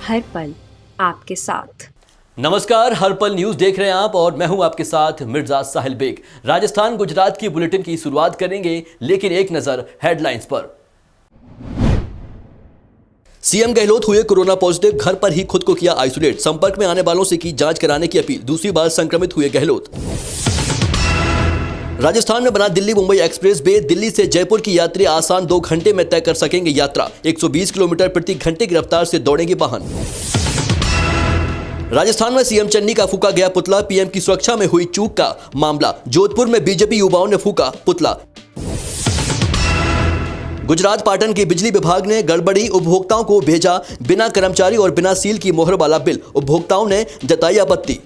हर पल आपके साथ। नमस्कार, हर पल न्यूज देख रहे हैं आप और मैं हूं आपके साथ मिर्जा साहिल बेग। राजस्थान गुजरात की बुलेटिन की शुरुआत करेंगे, लेकिन एक नजर हेडलाइंस पर। सीएम गहलोत हुए कोरोना पॉजिटिव, घर पर ही खुद को किया आइसोलेट, संपर्क में आने वालों से की जांच कराने की अपील, दूसरी बार संक्रमित हुए गहलोत। राजस्थान में बना दिल्ली मुंबई एक्सप्रेस वे, दिल्ली से जयपुर की यात्री आसान 2 घंटे में तय कर सकेंगे यात्रा, 120 किलोमीटर प्रति घंटे की रफ्तार से दौड़ेंगे वाहन। राजस्थान में सीएम चन्नी का फूका गया पुतला, पीएम की सुरक्षा में हुई चूक का मामला, जोधपुर में बीजेपी युवाओं ने फूका पुतला। गुजरात पाटन के बिजली विभाग ने गड़बड़ी, उपभोक्ताओं को भेजा बिना कर्मचारी और बिना सील की मोहर वाला बिल, उपभोक्ताओं ने जताई आपत्ति।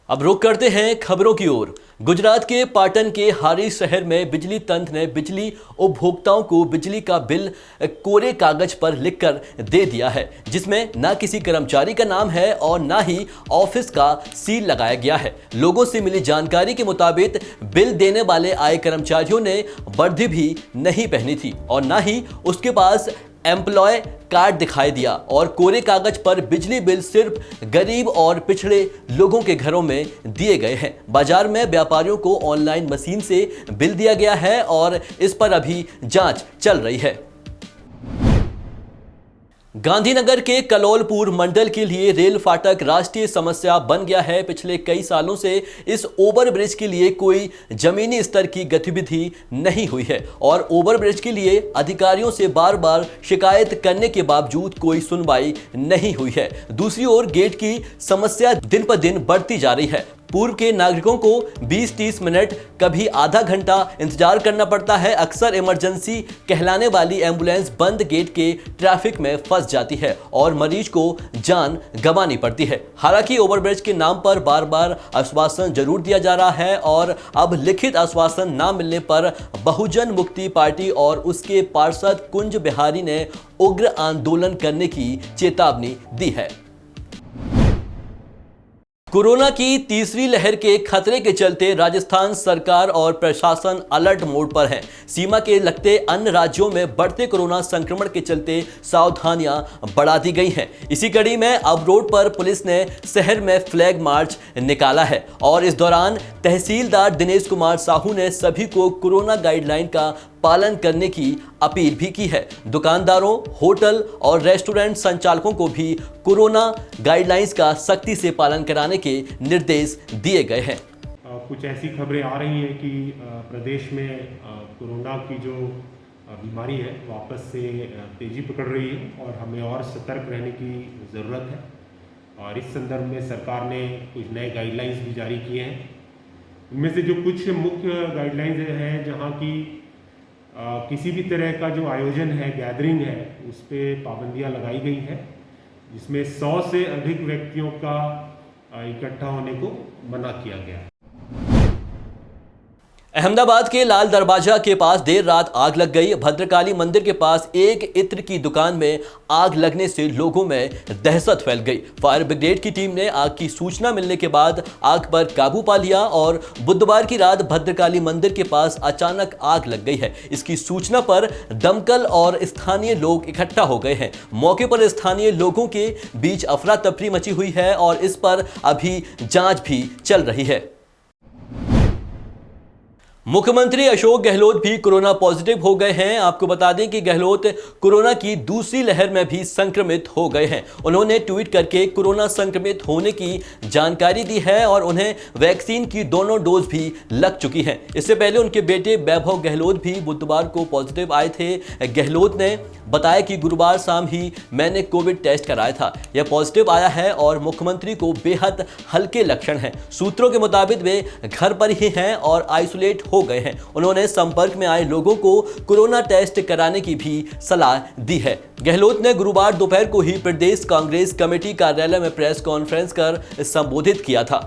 अब रुख करते हैं खबरों की ओर। गुजरात के पाटन के हारी शहर में बिजली तंत्र ने बिजली उपभोक्ताओं को बिजली का बिल कोरे कागज पर लिखकर दे दिया है, जिसमें ना किसी कर्मचारी का नाम है और ना ही ऑफिस का सील लगाया गया है। लोगों से मिली जानकारी के मुताबिक बिल देने वाले आए कर्मचारियों ने वर्दी भी नहीं पहनी थी और ना ही उसके पास एम्प्लॉय कार्ड दिखाई दिया और कोरे कागज पर बिजली बिल सिर्फ गरीब और पिछड़े लोगों के घरों में दिए गए हैं। बाजार में व्यापारियों को ऑनलाइन मशीन से बिल दिया गया है और इस पर अभी जांच चल रही है। गांधीनगर के कलोलपुर मंडल के लिए रेल फाटक राष्ट्रीय समस्या बन गया है। पिछले कई सालों से इस ओवरब्रिज के लिए कोई जमीनी स्तर की गतिविधि नहीं हुई है और ओवरब्रिज के लिए अधिकारियों से बार बार शिकायत करने के बावजूद कोई सुनवाई नहीं हुई है। दूसरी ओर गेट की समस्या दिन पर दिन बढ़ती जा रही है। पूर्व के नागरिकों को 20-30 मिनट, कभी आधा घंटा इंतजार करना पड़ता है। अक्सर इमरजेंसी कहलाने वाली एम्बुलेंस बंद गेट के ट्रैफिक में फंस जाती है और मरीज को जान गंवानी पड़ती है। हालांकि ओवरब्रिज के नाम पर बार बार आश्वासन जरूर दिया जा रहा है और अब लिखित आश्वासन न मिलने पर बहुजन मुक्ति पार्टी और उसके पार्षद कुंज बिहारी ने उग्र आंदोलन करने की चेतावनी दी है। कोरोना की तीसरी लहर के खतरे के चलते राजस्थान सरकार और प्रशासन अलर्ट मोड पर है। सीमा के लगते अन्य राज्यों में बढ़ते कोरोना संक्रमण के चलते सावधानियां बढ़ा दी गई हैं। इसी कड़ी में अब रोड पर पुलिस ने शहर में फ्लैग मार्च निकाला है और इस दौरान तहसीलदार दिनेश कुमार साहू ने सभी को कोरोना गाइडलाइन का पालन करने की अपील भी की है। दुकानदारों, होटल और रेस्टोरेंट संचालकों को भी कोरोना गाइडलाइंस का सख्ती से पालन कराने के निर्देश दिए गए हैं। कुछ ऐसी खबरें आ रही हैं कि प्रदेश में कोरोना की जो बीमारी है वापस से तेजी पकड़ रही है और हमें और सतर्क रहने की ज़रूरत है। और इस संदर्भ में सरकार ने कुछ नए गाइडलाइंस भी जारी किए हैं। उनमें से जो कुछ मुख्य गाइडलाइंस हैं, जहाँ की किसी भी तरह का जो आयोजन है, गैदरिंग है, उस पर पाबंदियाँ लगाई गई हैं, जिसमें 100 से अधिक व्यक्तियों का इकट्ठा होने को मना किया गया। अहमदाबाद के लाल दरवाजा के पास देर रात आग लग गई। भद्रकाली मंदिर के पास एक इत्र की दुकान में आग लगने से लोगों में दहशत फैल गई। फायर ब्रिगेड की टीम ने आग की सूचना मिलने के बाद आग पर काबू पा लिया और बुधवार की रात भद्रकाली मंदिर के पास अचानक आग लग गई है। इसकी सूचना पर दमकल और स्थानीय लोग इकट्ठा हो गए हैं। मौके पर स्थानीय लोगों के बीच अफरा तफरी मची हुई है और इस पर अभी जांच भी चल रही है। मुख्यमंत्री अशोक गहलोत भी कोरोना पॉजिटिव हो गए हैं। आपको बता दें कि गहलोत कोरोना की दूसरी लहर में भी संक्रमित हो गए हैं। उन्होंने ट्वीट करके कोरोना संक्रमित होने की जानकारी दी है और उन्हें वैक्सीन की दोनों डोज भी लग चुकी हैं। इससे पहले उनके बेटे वैभव गहलोत भी बुधवार को पॉजिटिव आए थे। गहलोत ने बताया कि गुरुवार शाम ही मैंने कोविड टेस्ट कराया था, यह पॉजिटिव आया है और मुख्यमंत्री को बेहद हल्के लक्षण हैं। सूत्रों के मुताबिक वे घर पर ही हैं और आइसोलेट हो गए हैं। उन्होंने संपर्क में आए लोगों को कोरोना टेस्ट कराने की भी सलाह दी है। गहलोत ने गुरुवार दोपहर को ही प्रदेश कांग्रेस कमेटी कार्यालय में प्रेस कॉन्फ्रेंस कर संबोधित किया था।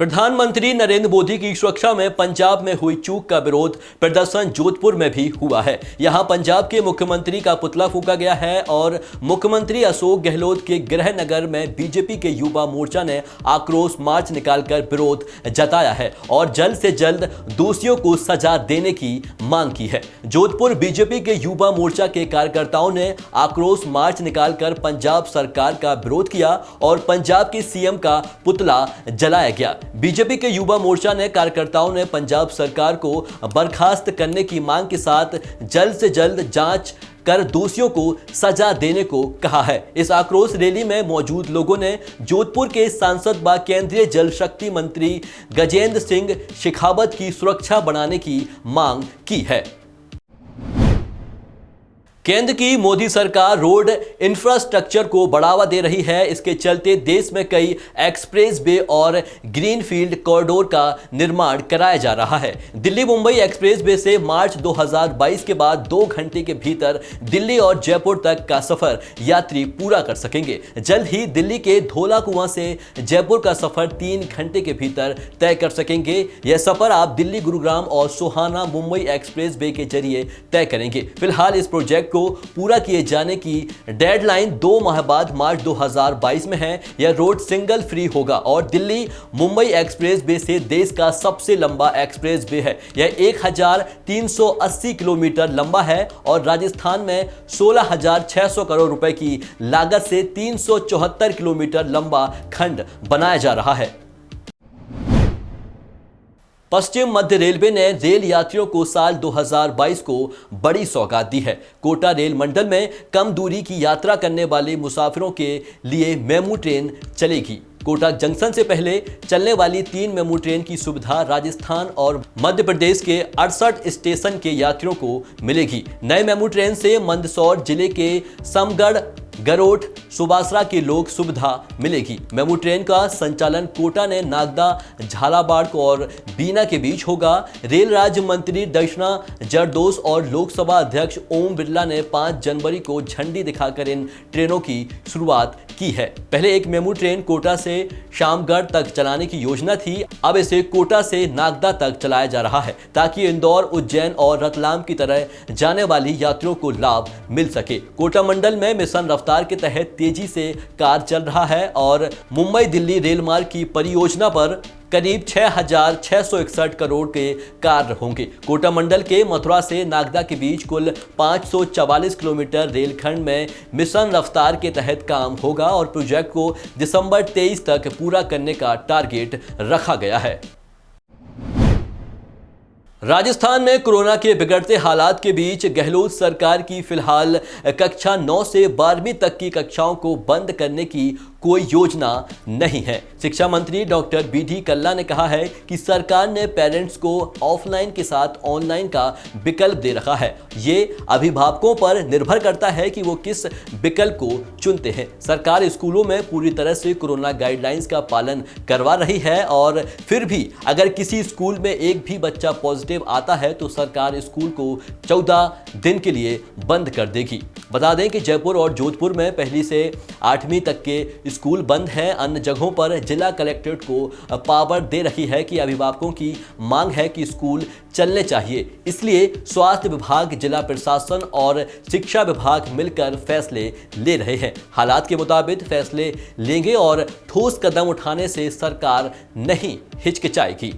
प्रधानमंत्री नरेंद्र मोदी की सुरक्षा में पंजाब में हुई चूक का विरोध प्रदर्शन जोधपुर में भी हुआ है। यहां पंजाब के मुख्यमंत्री का पुतला फूंका गया है और मुख्यमंत्री अशोक गहलोत के गृह नगर में बीजेपी के युवा मोर्चा ने आक्रोश मार्च निकालकर विरोध जताया है और जल्द से जल्द दोषियों को सजा देने की मांग की है। जोधपुर बीजेपी के युवा मोर्चा के कार्यकर्ताओं ने आक्रोश मार्च निकालकर पंजाब सरकार का विरोध किया और पंजाब के सीएम का पुतला जलाया गया। बीजेपी के युवा मोर्चा ने कार्यकर्ताओं ने पंजाब सरकार को बर्खास्त करने की मांग के साथ जल्द से जल्द जांच कर दोषियों को सजा देने को कहा है। इस आक्रोश रैली में मौजूद लोगों ने जोधपुर के सांसद व केंद्रीय जल शक्ति मंत्री गजेंद्र सिंह शेखावत की सुरक्षा बढ़ाने की मांग की है। केंद्र की मोदी सरकार रोड इंफ्रास्ट्रक्चर को बढ़ावा दे रही है। इसके चलते देश में कई एक्सप्रेस वे और ग्रीनफील्ड कॉरिडोर का निर्माण कराया जा रहा है। दिल्ली मुंबई एक्सप्रेस वे से मार्च 2022 के बाद 2 घंटे के भीतर दिल्ली और जयपुर तक का सफर यात्री पूरा कर सकेंगे। जल्द ही दिल्ली के धौला कुआं से जयपुर का सफर 3 घंटे के भीतर तय कर सकेंगे। यह सफर आप दिल्ली गुरुग्राम और सोहाना मुंबई एक्सप्रेस वे के जरिए तय करेंगे। फिलहाल इस प्रोजेक्ट को पूरा किए जाने की डेडलाइन 2 माह बाद मार्च 2022 में है। यह रोड सिंगल फ्री होगा और दिल्ली मुंबई एक्सप्रेस वे से देश का सबसे लंबा एक्सप्रेस वे है। यह 1380 किलोमीटर लंबा है और राजस्थान में 16,600 करोड़ रुपए की लागत से 374 किलोमीटर लंबा खंड बनाया जा रहा है। पश्चिम मध्य रेलवे ने रेल यात्रियों को साल 2022 को बड़ी सौगात दी है। कोटा रेल मंडल में कम दूरी की यात्रा करने वाले मुसाफिरों के लिए मेमू ट्रेन चलेगी। कोटा जंक्शन से पहले चलने वाली 3 मेमू ट्रेन की सुविधा राजस्थान और मध्य प्रदेश के 68 स्टेशन के यात्रियों को मिलेगी। नए मेमू ट्रेन से मंदसौर जिले के समगढ़, गरोठ, सुबासरा के लोग सुविधा मिलेगी। मेमू ट्रेन का संचालन कोटा ने नागदा, झालावाड़ और बीना के बीच होगा। रेल राज्य मंत्री दर्शना जरदोस और लोकसभा अध्यक्ष ओम बिरला ने 5 जनवरी को झंडी दिखाकर इन ट्रेनों की शुरुआत की है। पहले एक मेमू ट्रेन कोटा से शामगढ़ तक चलाने की योजना थी। अब इसे कोटा से नागदा तक चलाया जा रहा है ताकि इंदौर, उज्जैन और रतलाम की तरह जाने वाली यात्रियों को लाभ मिल सके। कोटा मंडल में मिशन रफ्तार के तहत तेजी से कार्य चल रहा है और मुंबई दिल्ली रेल मार्ग की परियोजना पर करीब 6,661 करोड़ के कार्य होंगे। कोटा मंडल के मथुरा से नागदा के बीच कुल 544 किलोमीटर रेलखंड में मिशन रफ्तार के तहत काम होगा और प्रोजेक्ट को दिसंबर 23 तक पूरा करने का टारगेट रखा गया है। राजस्थान में कोरोना के बिगड़ते हालात के बीच गहलोत सरकार की फिलहाल कक्षा 9 से 12वीं तक की कक्षाओं को बंद करने की कोई योजना नहीं है। शिक्षा मंत्री डॉक्टर BD कल्ला ने कहा है कि सरकार ने पेरेंट्स को ऑफलाइन के साथ ऑनलाइन का विकल्प दे रखा है। ये अभिभावकों पर निर्भर करता है कि वो किस विकल्प को चुनते हैं। सरकार स्कूलों में पूरी तरह से कोरोना गाइडलाइंस का पालन करवा रही है और फिर भी अगर किसी स्कूल में एक भी बच्चा पॉजिटिव आता है तो सरकार स्कूल को 14 दिन के लिए बंद कर देगी। बता दें कि जयपुर और जोधपुर में 1ली से 8वीं तक के स्कूल बंद हैं। अन्य जगहों पर जिला कलेक्ट्रेट को पावर दे रही है कि अभिभावकों की मांग है कि स्कूल चलने चाहिए। इसलिए स्वास्थ्य विभाग, जिला प्रशासन और शिक्षा विभाग मिलकर फैसले ले रहे हैं। हालात के मुताबिक फैसले लेंगे और ठोस कदम उठाने से सरकार नहीं हिचकिचाएगी।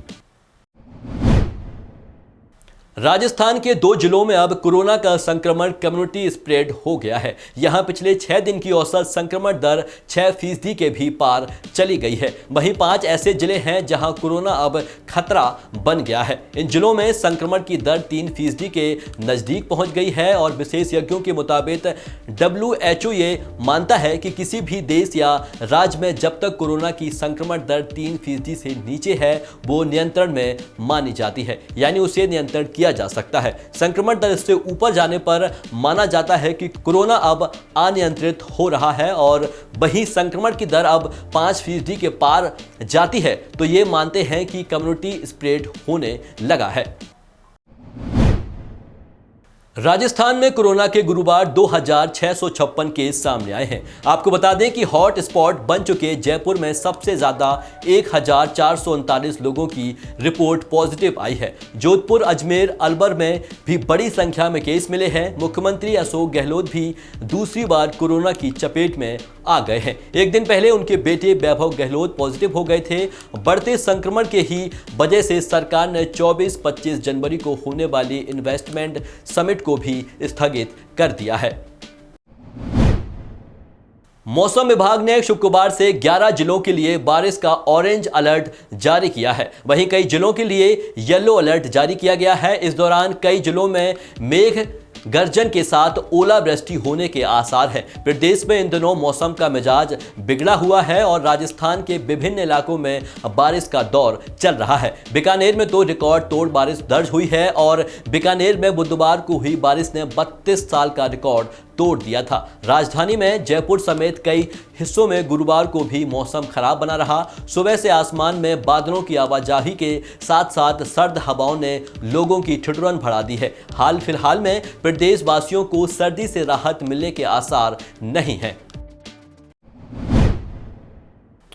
राजस्थान के 2 जिलों में अब कोरोना का संक्रमण कम्युनिटी स्प्रेड हो गया है। यहां पिछले 6 दिन की औसत संक्रमण दर 6% के भी पार चली गई है। वहीं 5 ऐसे जिले हैं जहां कोरोना अब खतरा बन गया है। इन जिलों में संक्रमण की दर 3% के नजदीक पहुंच गई है और विशेषज्ञों के मुताबिक WHO ये मानता है कि किसी भी देश या राज्य में जब तक कोरोना की संक्रमण दर 3% से नीचे है वो नियंत्रण में मानी जाती है, यानी उसे नियंत्रण किया जा सकता है। संक्रमण दर इससे ऊपर जाने पर माना जाता है कि कोरोना अब अनियंत्रित हो रहा है और वहीं संक्रमण की दर अब 5% के पार जाती है तो ये मानते हैं कि कम्युनिटी स्प्रेड होने लगा है। राजस्थान में कोरोना के गुरुवार 2656 केस सामने आए हैं। आपको बता दें कि हॉट स्पॉट बन चुके जयपुर में सबसे ज्यादा 1439 लोगों की रिपोर्ट पॉजिटिव आई है। जोधपुर, अजमेर, अलवर में भी बड़ी संख्या में केस मिले हैं। मुख्यमंत्री अशोक गहलोत भी दूसरी बार कोरोना की चपेट में आ गए हैं। एक दिन पहले उनके बेटे वैभव गहलोत पॉजिटिव हो गए थे। बढ़ते संक्रमण के ही वजह से सरकार ने 24-25 जनवरी को होने वाली इन्वेस्टमेंट समिट को भी स्थगित कर दिया है। मौसम विभाग ने शुक्रवार से 11 जिलों के लिए बारिश का ऑरेंज अलर्ट जारी किया है। वहीं कई जिलों के लिए येलो अलर्ट जारी किया गया है। इस दौरान कई जिलों में मेघ गर्जन के साथ ओलावृष्टि होने के आसार हैं। प्रदेश में इन दिनों मौसम का मिजाज बिगड़ा हुआ है और राजस्थान के विभिन्न इलाकों में बारिश का दौर चल रहा है। बीकानेर में तो रिकॉर्ड तोड़ बारिश दर्ज हुई है और बीकानेर में बुधवार को हुई बारिश ने 32 साल का रिकॉर्ड तोड़ दिया था। राजधानी में जयपुर समेत कई हिस्सों में गुरुवार को भी मौसम खराब बना रहा। सुबह से आसमान में बादलों की आवाजाही के साथ साथ सर्द हवाओं ने लोगों की ठिठुरन बढ़ा दी है। हाल फिलहाल में प्रदेशवासियों को सर्दी से राहत मिलने के आसार नहीं हैं।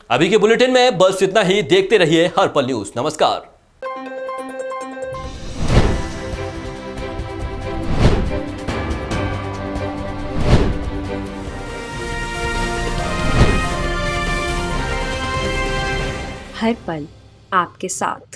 अभी के बुलेटिन में बस इतना ही। देखते रहिए हर पल न्यूज। नमस्कार। हर पल आपके साथ।